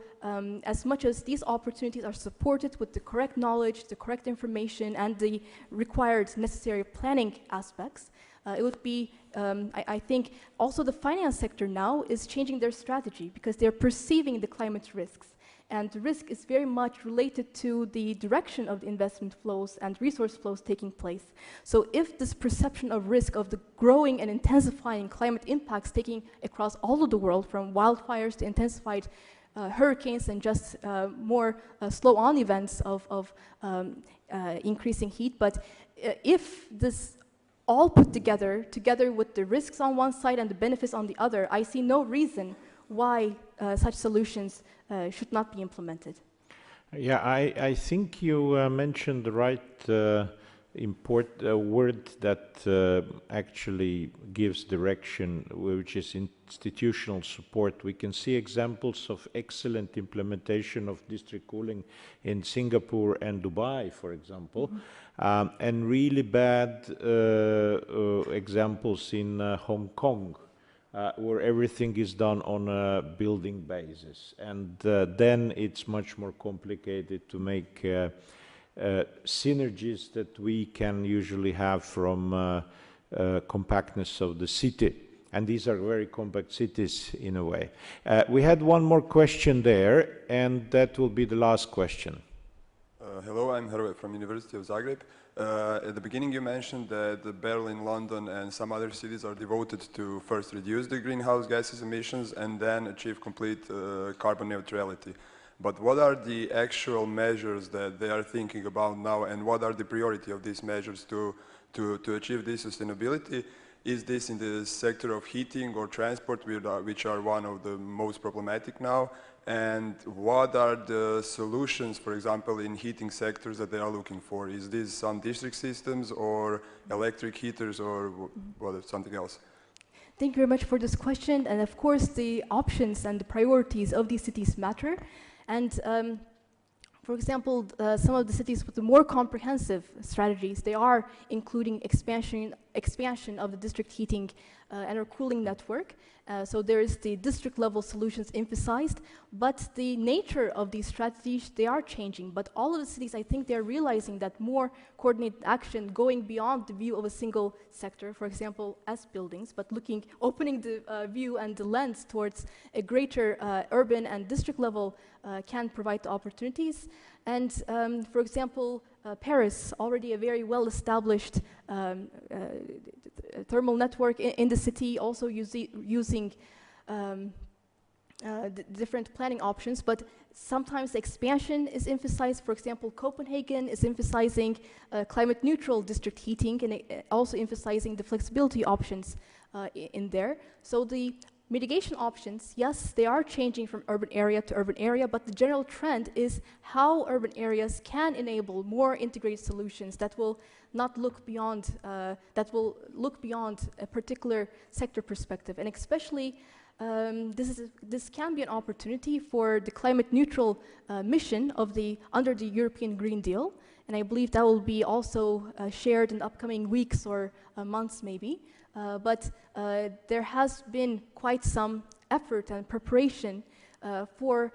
as much as these opportunities are supported with the correct knowledge, the correct information, and the required necessary planning aspects, it would be, I think, also the finance sector now is changing their strategy because they're perceiving the climate risks. And the risk is very much related to the direction of the investment flows and resource flows taking place. So if this perception of risk of the growing and intensifying climate impacts taking across all of the world, from wildfires to intensified hurricanes and just more slow-on events of increasing heat, but if this all put together with the risks on one side and the benefits on the other, I see no reason why such solutions should not be implemented. Yeah, I think you mentioned the right word that actually gives direction, which is institutional support. We can see examples of excellent implementation of district cooling in Singapore and Dubai, for example, and really bad examples in Hong Kong, where everything is done on a building basis. And then it's much more complicated to make synergies that we can usually have from compactness of the city. And these are very compact cities in a way. We had one more question there, and that will be the last question. Hello, I'm Herve from University of Zagreb. At the beginning you mentioned that Berlin, London and some other cities are devoted to first reduce the greenhouse gases emissions and then achieve complete carbon neutrality. But what are the actual measures that they are thinking about now, and what are the priority of these measures to achieve this sustainability? Is this in the sector of heating or transport, which are one of the most problematic now? And what are the solutions, for example, in heating sectors that they are looking for? Is this some district systems or electric heaters or what, something else? Thank you very much for this question. And of course, the options and the priorities of these cities matter. And For example, some of the cities with the more comprehensive strategies, they are including expansion of the district heating and or cooling network. So there is the district level solutions emphasized, but the nature of these strategies, they are changing. But all of the cities, I think they're realizing that more coordinated action going beyond the view of a single sector, for example, as buildings, but opening the view and the lens towards a greater urban and district level can provide the opportunities. And for example, Paris, already a very well-established thermal network in the city, also using different planning options, but sometimes expansion is emphasized. For example, Copenhagen is emphasizing climate-neutral district heating and also emphasizing the flexibility options in there. So the mitigation options, yes, they are changing from urban area to urban area, but the general trend is how urban areas can enable more integrated solutions that will not look beyond, a particular sector perspective. And especially, this can be an opportunity for the climate neutral mission of under the European Green Deal. And I believe that will be also shared in the upcoming weeks or months maybe. But there has been quite some effort and preparation for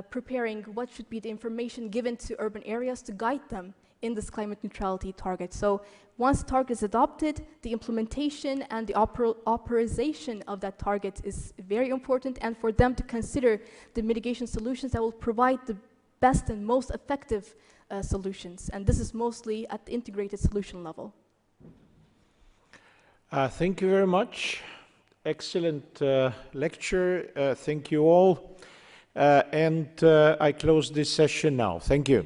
preparing what should be the information given to urban areas to guide them in this climate neutrality target. So once the target is adopted, the implementation and the authorization of that target is very important, and for them to consider the mitigation solutions that will provide the best and most effective solutions. And this is mostly at the integrated solution level. Thank you very much. Excellent lecture. Thank you all. And I close this session now. Thank you.